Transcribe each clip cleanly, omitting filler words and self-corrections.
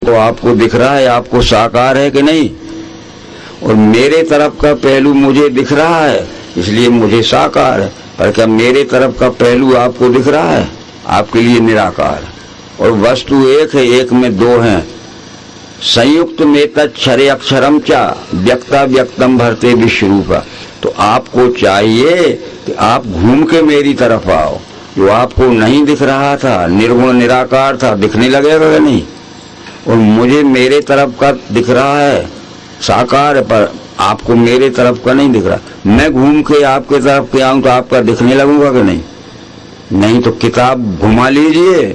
तो आपको दिख रहा है, आपको साकार है कि नहीं? और मेरे तरफ का पहलू मुझे दिख रहा है इसलिए मुझे साकार है, पर क्या मेरे तरफ का पहलू आपको दिख रहा है? आपके लिए निराकार है। और वस्तु एक है, एक में दो हैं। संयुक्त में तत्क्षरे अक्षरम चा व्यक्ता व्यक्तम भरते विश्वरूपा। तो आपको चाहिए कि आप घूम के मेरी तरफ आओ। जो आपको नहीं दिख रहा था, निर्गुण निराकार था, दिखने लगेगा कि नहीं? और मुझे मेरे तरफ का दिख रहा है, साकार है, पर आपको मेरे तरफ का नहीं दिख रहा। मैं घूम के आपके तरफ के आऊं तो आपका दिखने लगूंगा कि नहीं? नहीं तो किताब घुमा लीजिए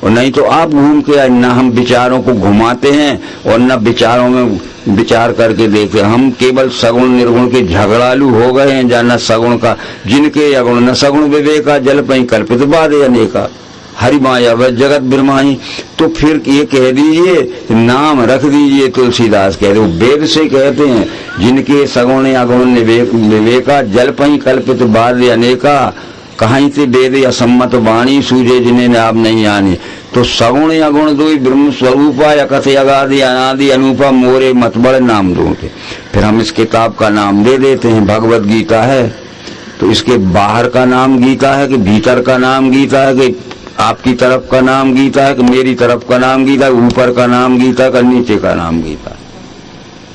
और नहीं तो आप घूम के आए। न हम विचारों को घुमाते हैं और न विचारों में विचार करके देखते। हम केवल सगुण निर्गुण के झगड़ालू हो गए हैं, या न सगुण का जिनके अगुण न सगुण विवेका जल पई कल्पित बाधे अनेका हरि माया व जगत ब्रह्माई। तो फिर ये कह दीजिए, नाम रख दीजिए तुलसीदास कह रहे, वेद से कहते हैं जिनके सगुण अगुण विवेका जल पई कल्पित बाधे अनेका कहीं से वेद असम्मत वाणी सूझे जिन्हें आप नहीं आने। तो सगुण अगुण दो ब्रह्म स्वरूपा या कथे अगाधि अनादि अनुपा मोरे मतबड़ नाम दो। फिर हम इस किताब का नाम दे देते हैं भगवत गीता है। तो इसके बाहर का नाम गीता है कि भीतर का नाम गीता है, कि आपकी तरफ का नाम गीता है कि मेरी तरफ का नाम गीता है, ऊपर का नाम गीता का नीचे का नाम गीता?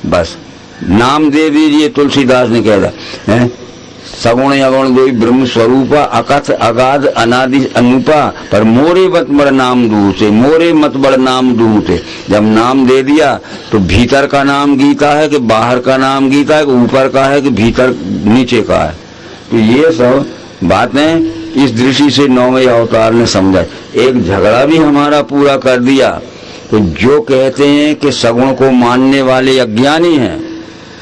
बस नाम दे दीजिए। तुलसीदास ने कह दिया है सगुण अगुण दो ब्रह्म स्वरूपा अकथ अगाध अनादि अनुपा पर मोरे मत बड़ नाम दूते, मोरे मत बड़ नाम दूते। जब नाम दे दिया तो भीतर का नाम गीता है कि बाहर का नाम गीता है कि ऊपर का है कि भीतर नीचे का है? तो ये सब बातें इस दृष्टि से नौवें अवतार ने समझा। एक झगड़ा भी हमारा पूरा कर दिया। तो जो कहते हैं कि सगुण को मानने वाले अज्ञानी हैं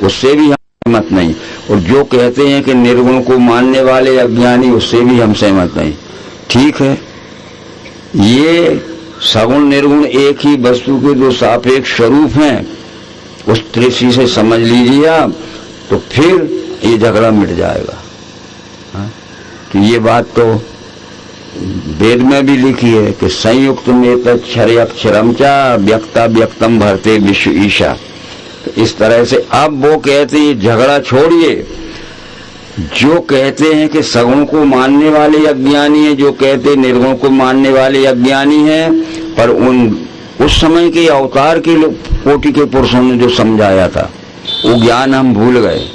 उससे भी सहमत नहीं, और जो कहते हैं कि निर्गुण को मानने वाले अज्ञानी उससे भी हम सहमत नहीं। ठीक है, ये सगुण निर्गुण एक ही वस्तु के दो सापेक्ष स्वरूप हैं, उस दृष्टि से समझ लीजिए आप, तो फिर ये झगड़ा मिट जाएगा। तो ये बात तो वेद में भी लिखी है कि संयुक्त में तत्क्षरे अक्षरम चा व्यक्ता व्यक्तम भरते विश्व ईशा। इस तरह से अब वो कहते हैं झगड़ा छोड़िए। जो कहते हैं कि सगुण को मानने वाले अज्ञानी है, जो कहते निर्गुण को मानने वाले अज्ञानी है, पर उस समय के अवतार के कोटि के पुरुषों ने जो समझाया था वो ज्ञान हम भूल गए।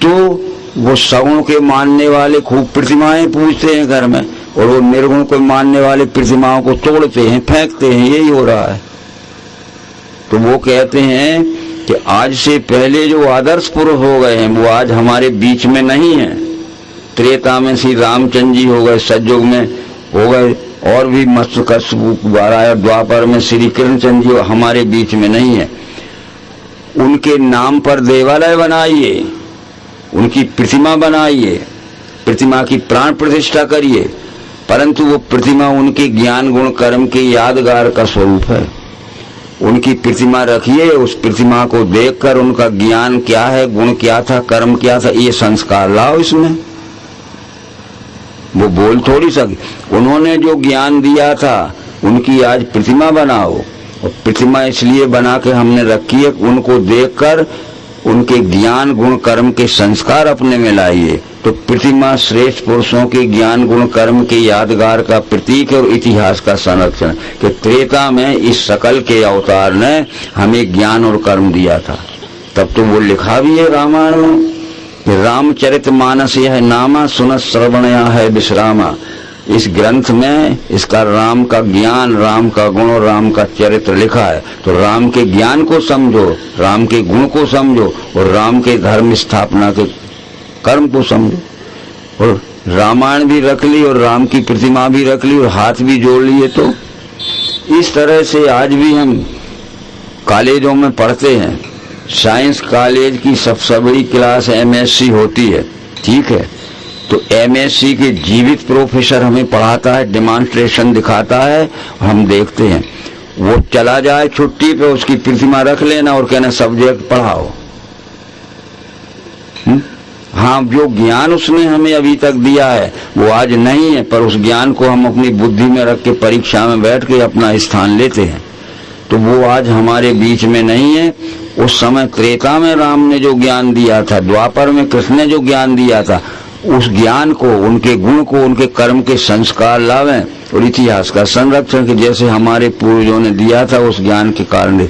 तो वो सगुण के मानने वाले खूब प्रतिमाएं पूजते हैं घर में, और वो निर्गुण को मानने वाले प्रतिमाओं को तोड़ते हैं, फेंकते हैं। यही हो रहा है। तो वो कहते हैं कि आज से पहले जो आदर्श पुरुष हो गए हैं वो आज हमारे बीच में नहीं है। त्रेता में श्री रामचंद्र जी हो गए, सतयुग में हो गए, और भी मत्स्यकश्यप द्वापर में श्री कृष्णचंद्र जी हमारे बीच में नहीं है। उनके नाम पर देवालय बनाइए, उनकी प्रतिमा बनाइए, प्रतिमा की प्राण प्रतिष्ठा करिए, परंतु वो प्रतिमा उनके ज्ञान गुण कर्म के यादगार का स्वरूप है। उनकी प्रतिमा रखिए, उस प्रतिमा को देखकर उनका ज्ञान क्या है, गुण क्या था, कर्म क्या था, ये संस्कार लाओ इसमें। वो बोल थोड़ी सके। उन्होंने जो ज्ञान दिया था उनकी आज प्रतिमा बनाओ, और प्रतिमा इसलिए बना के हमने रखी है उनको देखकर उनके ज्ञान गुण कर्म के संस्कार अपने में लाइए। तो प्रतिमा श्रेष्ठ पुरुषों के ज्ञान गुण कर्म के यादगार का प्रतीक है और इतिहास का संरक्षण। कि त्रेता में इस सकल के अवतार ने हमें ज्ञान और कर्म दिया था। तब तो वो लिखा भी है रामायण में, रामचरितमानस यह नामा सुनत श्रवणया है विश्रामा। इस ग्रंथ में इसका राम का ज्ञान, राम का गुण और राम का चरित्र लिखा है। तो राम के ज्ञान को समझो, राम के गुण को समझो, और राम के धर्म स्थापना के कर्म को समझो। और रामायण भी रख ली और राम की प्रतिमा भी रख ली और हाथ भी जोड़ लिए। तो इस तरह से आज भी हम कॉलेजों में पढ़ते हैं। साइंस कॉलेज की सबसे बड़ी क्लास MSc होती है, ठीक है। तो MSc के जीवित प्रोफेसर हमें पढ़ाता है, डेमोन्स्ट्रेशन दिखाता है, हम देखते हैं। वो चला जाए छुट्टी पे, उसकी प्रतिमा रख लेना और कहना सब्जेक्ट पढ़ाओ। हाँ, जो ज्ञान उसने हमें अभी तक दिया है वो आज नहीं है, पर उस ज्ञान को हम अपनी बुद्धि में रख के परीक्षा में बैठ के अपना स्थान लेते हैं। तो वो आज हमारे बीच में नहीं है। उस समय त्रेता में राम ने जो ज्ञान दिया था, द्वापर में कृष्ण ने जो ज्ञान दिया था, उस ज्ञान को, उनके गुण को, उनके कर्म के संस्कार लावें और इतिहास का संरक्षण के जैसे हमारे पूर्वजों ने दिया था उस ज्ञान के कारण।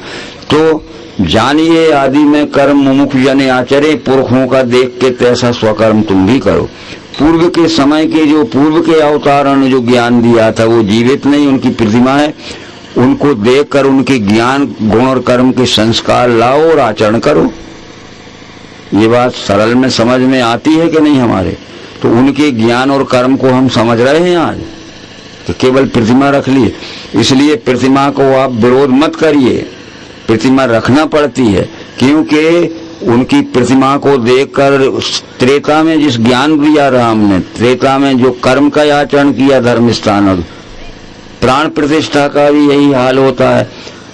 तो जानिए आदि में कर्म मुमुख जने आचरे, पुरखों का देख के तैसा स्वकर्म तुम भी करो। पूर्व के समय के जो पूर्व के अवतारों ने जो ज्ञान दिया था वो जीवित नहीं, उनकी प्रतिमा है। उनको देखकर उनके ज्ञान गुण और कर्म के संस्कार लाओ और आचरण करो। ये बात सरल में समझ में आती है कि नहीं हमारे? तो उनके ज्ञान और कर्म को हम समझ रहे हैं आज, तो केवल प्रतिमा रख लिए। इसलिए प्रतिमा को आप विरोध मत करिए, प्रतिमा रखना पड़ती है, क्योंकि उनकी प्रतिमा को देखकर त्रेता में जिस ज्ञान दिया राम ने, त्रेता में जो कर्म का आचरण किया धर्म स्थान और प्राण प्रतिष्ठा का भी यही हाल होता है।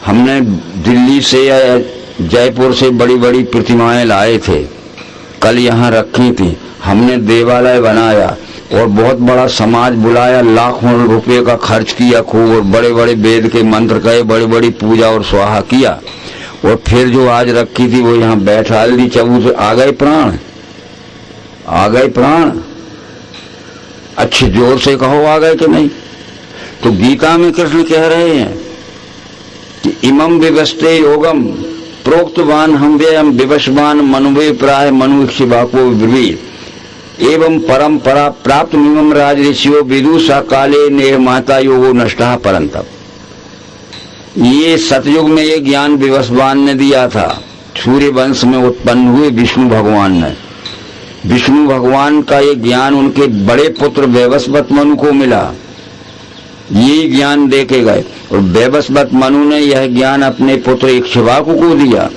हमने दिल्ली से या जयपुर से बड़ी बड़ी प्रतिमाएं लाए थे, कल यहाँ रखी थी। हमने देवालय बनाया और बहुत बड़ा समाज बुलाया, लाखों रुपए का खर्च किया खूब, और बड़े बड़े वेद के मंत्र कहे, बड़ी बड़ी पूजा और स्वाहा किया, और फिर जो आज रखी थी वो यहाँ बैठा दी चबूत। आ गए प्राण, आ गए प्राण, अच्छे जोर से कहो आ गए कि नहीं। तो गीता में कृष्ण कह रहे हैं कि इमं विवस्ते योगम प्रोक्तवान हम व्ययम विवशवान मनुवे प्राय मनुष्यवाको विब्रवीत एवं परंपरा प्राप्त मिमं राज ऋषियो विदुषा काले नेह माता योगो नष्टः परंतप। ये सतयुग में ये ज्ञान विवशवान ने दिया था। सूर्य वंश में उत्पन्न हुए विष्णु भगवान ने, विष्णु भगवान का ये ज्ञान उनके बड़े पुत्र वैवस्वत मनु को मिला, यही ज्ञान दे के गए, और वैवस्वत मनु ने यह ज्ञान अपने पुत्र इक्ष्वाकु को दिया।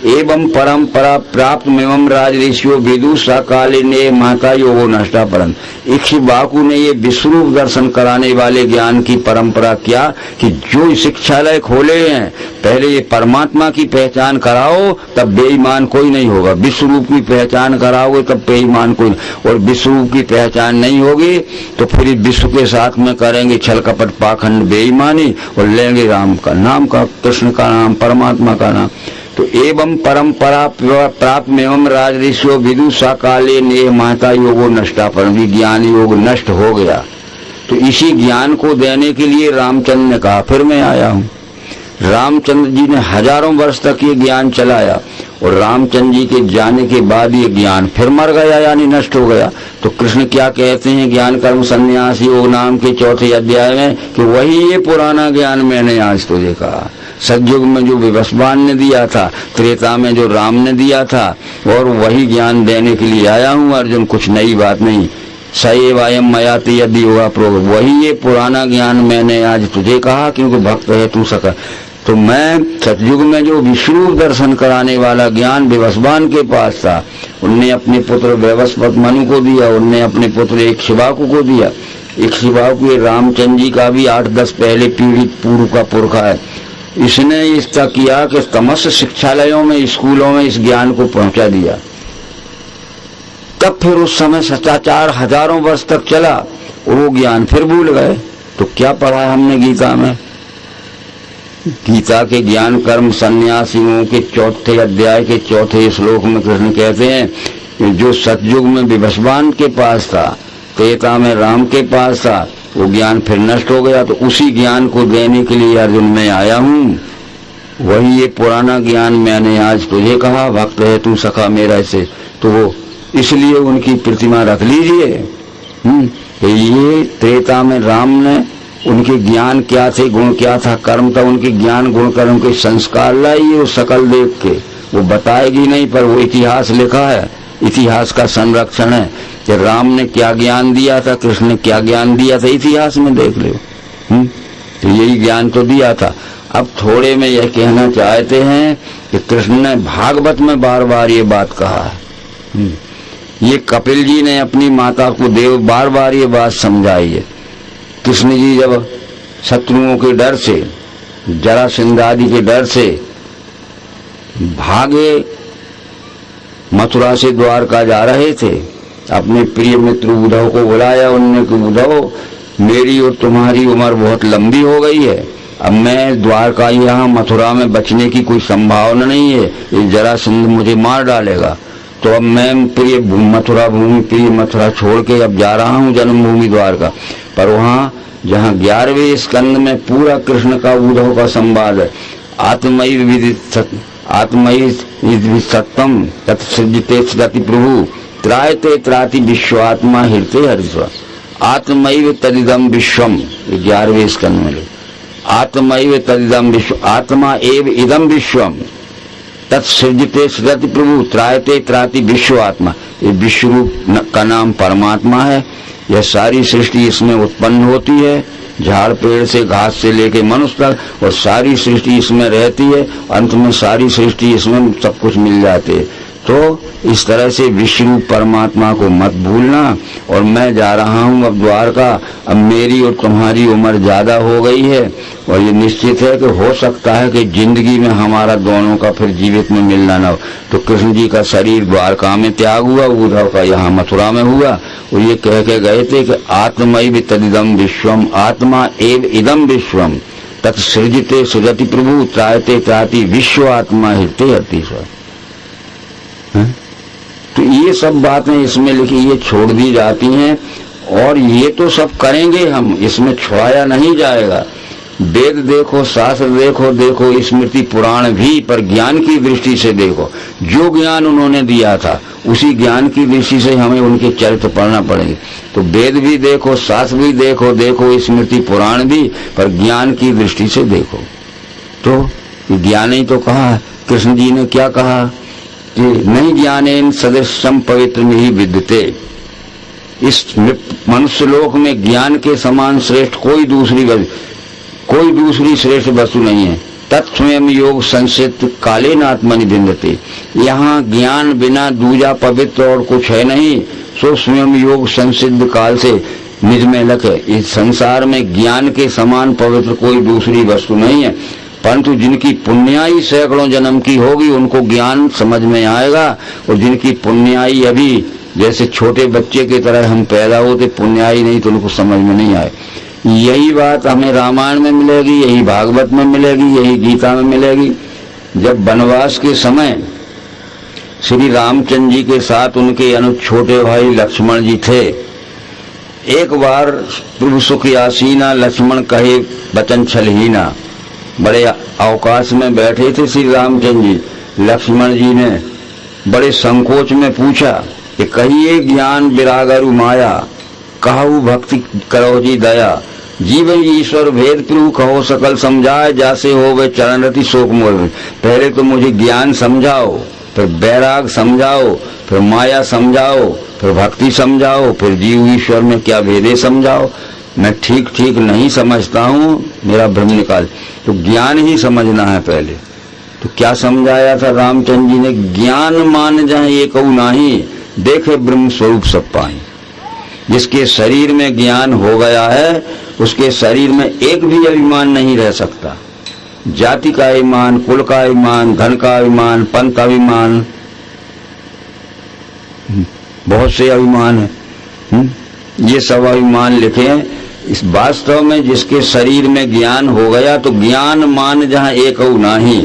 एवं परंपरा प्राप्त मिमं राज ऋषियो विदुषा काले ने माता योगो नष्टा परम। इक्ष्वाकु ने ये विश्वरूप दर्शन कराने वाले ज्ञान की परंपरा क्या कि जो शिक्षालय खोले हैं, पहले ये परमात्मा की पहचान कराओ तब बेईमान कोई नहीं होगा, विश्वरूप की पहचान कराओगे तब बेईमान कोई, और विश्वरूप की पहचान नहीं होगी तो फिर विश्व के साथ में करेंगे छल कपट पाखंड बेईमानी और लेंगे राम का नाम, का कृष्ण का नाम, परमात्मा का नाम। तो एवं परंपरा प्राप्त एवं राज ऋषियो विदुषा काले ने माता योगो नष्टा परम, ज्ञान योग नष्ट हो गया। तो इसी ज्ञान को देने के लिए रामचंद्र ने कहा फिर मैं आया हूँ। रामचंद्र जी ने हजारों वर्ष तक ये ज्ञान चलाया, और रामचंद्र जी के जाने के बाद ये ज्ञान फिर मर गया, यानी नष्ट हो गया। तो कृष्ण क्या कहते हैं ज्ञान कर्म संन्यास योग नाम के 4थे अध्याय में कि वही ये पुराना ज्ञान मैंने आज तुझे कहा। सतयुग में जो विवस्वान ने दिया था, त्रेता में जो राम ने दिया था, और वही ज्ञान देने के लिए आया हूँ अर्जुन, कुछ नई बात नहीं। सएवायम मयाति यदि होगा प्रोग, वही ये पुराना ज्ञान मैंने आज तुझे कहा, क्योंकि भक्त है तू सका। तो मैं सतयुग में जो विष्णु दर्शन कराने वाला ज्ञान विवस्वान के पास था, उनने अपने पुत्र वैवस्वत मनु को दिया, उनने अपने पुत्र इक्ष्वाकु को दिया। इक्ष्वाकु ये रामचंद्र जी का भी 8-10 पहले पीढ़ी पूर्व का पुरखा है। इसने इसका किया कि समस्त शिक्षालयों में, स्कूलों में इस ज्ञान को पहुंचा दिया। तब फिर उस समय सच्चाचार हजारों वर्ष तक चला और वो ज्ञान फिर भूल गए। तो क्या पढ़ा हमने गीता में? गीता के ज्ञान कर्म संन्यासियों के 4थे अध्याय के 4थे श्लोक में कृष्ण कहते हैं कि जो सतयुग में विवस्वान के पास था, त्रेता में राम के पास था, वो ज्ञान फिर नष्ट हो गया। तो उसी ज्ञान को देने के लिए अर्जुन मैं आया हूँ, वही ये पुराना ज्ञान मैंने आज तुझे कहा, भक्त है तू सखा मेरा से। तो वो इसलिए उनकी प्रतिमा रख लीजिए। ये त्रेता में राम ने उनके ज्ञान क्या थे, गुण क्या था, कर्म था, उनके ज्ञान गुण कर्म के संस्कार लाइए। वो सकल देख के वो बताएगी नहीं, पर वो इतिहास लिखा है, इतिहास का संरक्षण है कि राम ने क्या ज्ञान दिया था, कृष्ण ने क्या ज्ञान दिया था, इतिहास में देख लो। तो यही ज्ञान तो दिया था। अब थोड़े में यह कहना चाहते हैं कि कृष्ण ने भागवत में बार बार ये बात कहा है। ये कपिल जी ने अपनी माता को देव बार बार ये बात समझाई है। कृष्ण जी जब शत्रुओं के डर से, जरासंध आदि के डर से भागे, मथुरा से द्वारका जा रहे थे, अपने प्रिय मित्र उद्धव को बुलाया। उन्होंने कहा उद्धव, मेरी और तुम्हारी उम्र बहुत लंबी हो गई है, अब मैं द्वारका यहाँ मथुरा में बचने की कोई संभावना नहीं है, ये जरासंध मुझे मार डालेगा। तो अब मैं प्रिय मथुरा भूमि, प्रिय मथुरा छोड़ के अब जा रहा हूँ जन्मभूमि द्वारका। पर वहाँ जहाँ 11वें स्कंद में पूरा कृष्ण का उद्धव का संवाद है, आत्मैव सत्यम तत्सृजते सृजति प्रभु त्रायते त्राति विश्वात्मा हृते हरिस्व। आत्मैव तदिदम विश्वम, 11वें स्कंद में आत्मैव तदिदम विश्व, आत्मा एव इदम विश्वम तत्सृजते सृजति प्रभु त्रायते त्राति विश्व आत्मा। ये विश्व रूप का नाम परमात्मा है। यह सारी सृष्टि इसमें उत्पन्न होती है, झाड़ पेड़ से घास से लेके मनुष्य तक, और सारी सृष्टि इसमें रहती है। अंत में सारी सृष्टि इसमें सब कुछ मिल जाते है। तो इस तरह से विश्व रूप परमात्मा को मत भूलना। और मैं जा रहा हूँ अब द्वारका। अब मेरी और तुम्हारी उम्र ज्यादा हो गई है, और ये निश्चित है कि हो सकता है कि जिंदगी में हमारा दोनों का फिर जीवित में मिलना न हो। तो कृष्ण जी का शरीर द्वारका में त्याग हुआ, उद्धव का यहाँ मथुरा में हुआ। और ये कह के गए थे कि आत्मैव तदिदम विश्वम, आत्मा एव इदम विश्वम तत्सृजते सृजति प्रभु त्रायते त्राति विश्व आत्मा हृते हरिस्व। तो ये सब बातें इसमें लिखी, ये छोड़ दी जाती हैं। और ये तो सब करेंगे हम, इसमें छुड़ाया नहीं जाएगा। वेद देखो, शास्त्र देखो, देखो स्मृति पुराण भी, पर ज्ञान की दृष्टि से देखो। जो ज्ञान उन्होंने दिया था उसी ज्ञान की दृष्टि से हमें उनके चरित्र पढ़ना पड़ेंगे। तो वेद भी देखो, शास्त्र भी देखो, देखो स्मृति पुराण भी, पर ज्ञान की दृष्टि से देखो। तो ज्ञान ही तो कहा, कृष्ण जी ने क्या कहा कि नहीं ज्ञानेन सदृशम पवित्र नहीं विद्यते। इस मनुष्य लोक में ज्ञान के समान श्रेष्ठ कोई दूसरी श्रेष्ठ वस्तु नहीं है। तत्स्वयं योग संसित कालेन आत्मनि विन्दते। यहाँ ज्ञान बिना दूजा पवित्र और कुछ है नहीं। सो स्वयं योग संसिद्ध काल से निज में लख है। इस संसार में ज्ञान के समान पवित्र कोई दूसरी वस्तु नहीं है। परंतु जिनकी पुण्याई सैकड़ों जन्म की होगी उनको ज्ञान समझ में आएगा। और जिनकी पुण्याई अभी जैसे छोटे बच्चे की तरह हम पैदा होते, पुण्याई नहीं तो उनको समझ में नहीं आए। यही बात हमें रामायण में मिलेगी, यही भागवत में मिलेगी, यही गीता में मिलेगी। जब वनवास के समय श्री रामचंद्र जी के साथ उनके छोटे भाई लक्ष्मण जी थे। एक बार प्रभु सुख आसीना लक्ष्मण कहे बचन छलहीना। बड़े अवकाश में बैठे थे श्री रामचंद्र जी। लक्ष्मण जी ने बड़े संकोच में पूछा कि कहिए ज्ञान विरागरु माया, कहु भक्ति करो जी दया। जीवन ईश्वर भेद प्रभु कहो सकल समझाए, जैसे हो वे चरण रति शोक मोर। पहले तो मुझे ज्ञान समझाओ, फिर वैराग समझाओ, फिर माया समझाओ, फिर भक्ति समझाओ, फिर जीव ईश्वर में क्या भेदे समझाओ। मैं ठीक ठीक नहीं समझता हूँ, मेरा भ्रम निकाल। तो ज्ञान ही समझना है पहले। तो क्या समझाया था रामचंद्र जी ने? ज्ञान मान जाए एक नाही, देखे ब्रह्म स्वरूप सब पाई। जिसके शरीर में ज्ञान हो गया है उसके शरीर में एक भी अभिमान नहीं रह सकता। जाति का अभिमान, कुल का अभिमान, धन का अभिमान, पंथ अभिमान, बहुत से अभिमान है। ये सब अभिमान लिखे हैं। इस वास्तव में जिसके शरीर में ज्ञान हो गया तो ज्ञान मान जहाँ एक नाही।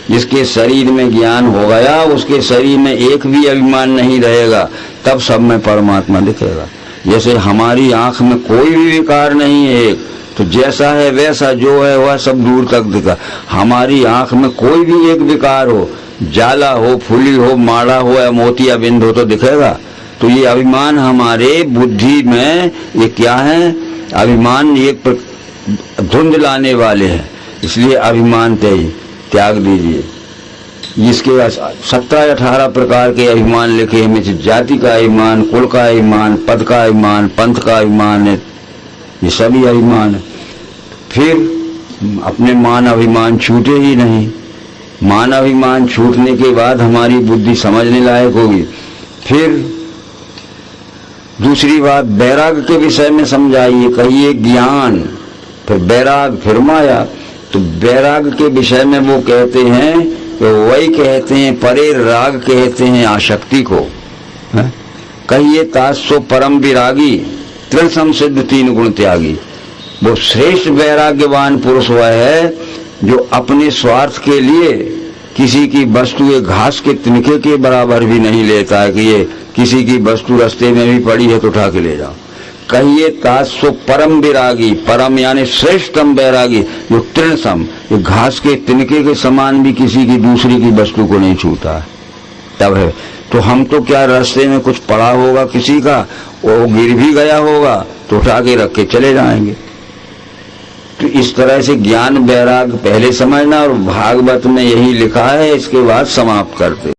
जिसके शरीर में ज्ञान हो गया उसके शरीर में एक भी अभिमान नहीं रहेगा, तब सब में परमात्मा दिखेगा। जैसे हमारी आंख में कोई भी विकार नहीं है, तो जैसा है वैसा जो है वह सब दूर तक दिखा। हमारी आंख में कोई भी एक विकार हो, जाला हो, फूली हो, माड़ा हो या मोतिया बिंद हो, तो दिखेगा। तो ये अभिमान हमारे बुद्धि में ये क्या है? अभिमान एक धुंध लाने वाले हैं। इसलिए अभिमान त्याग दीजिए। जिसके 17-18 प्रकार के अभिमान लिखे हैं, में जाति का अभिमान, कुल का अभिमान, पद का अभिमान, पंथ का अभिमान है, ये सभी अभिमान है। फिर अपने मान अभिमान छूटे ही नहीं। मान अभिमान छूटने के बाद हमारी बुद्धि समझने लायक होगी। फिर दूसरी बात वैराग के विषय में समझाइए, कहिए ज्ञान, फिर वैराग, फिर माया। तो वैराग के विषय में वो कहते हैं कि वही कहते हैं परे राग कहते हैं आसक्ति को। कहिए तासो परम विरागी, तृण संसिद्ध 3 गुण त्यागी। वो श्रेष्ठ वैराग्यवान पुरुष वह है जो अपने स्वार्थ के लिए किसी की वस्तु एक घास के तिनके के बराबर भी नहीं लेता है कि ये किसी की वस्तु रास्ते में भी पड़ी है तो उठा के ले जाओ। कहिए तासो परम विरागी, परम यानी श्रेष्ठतम वैरागी, जो तृण सम, ये घास के तिनके के समान भी किसी की दूसरी की वस्तु को नहीं छूता है, तब है। तो हम तो क्या रास्ते में कुछ पड़ा होगा किसी का, वो गिर भी गया होगा तो उठा के रख के चले जाएंगे। तो इस तरह से ज्ञान वैराग पहले समझना, और भागवत में यही लिखा है, इसके बाद समाप्त करते।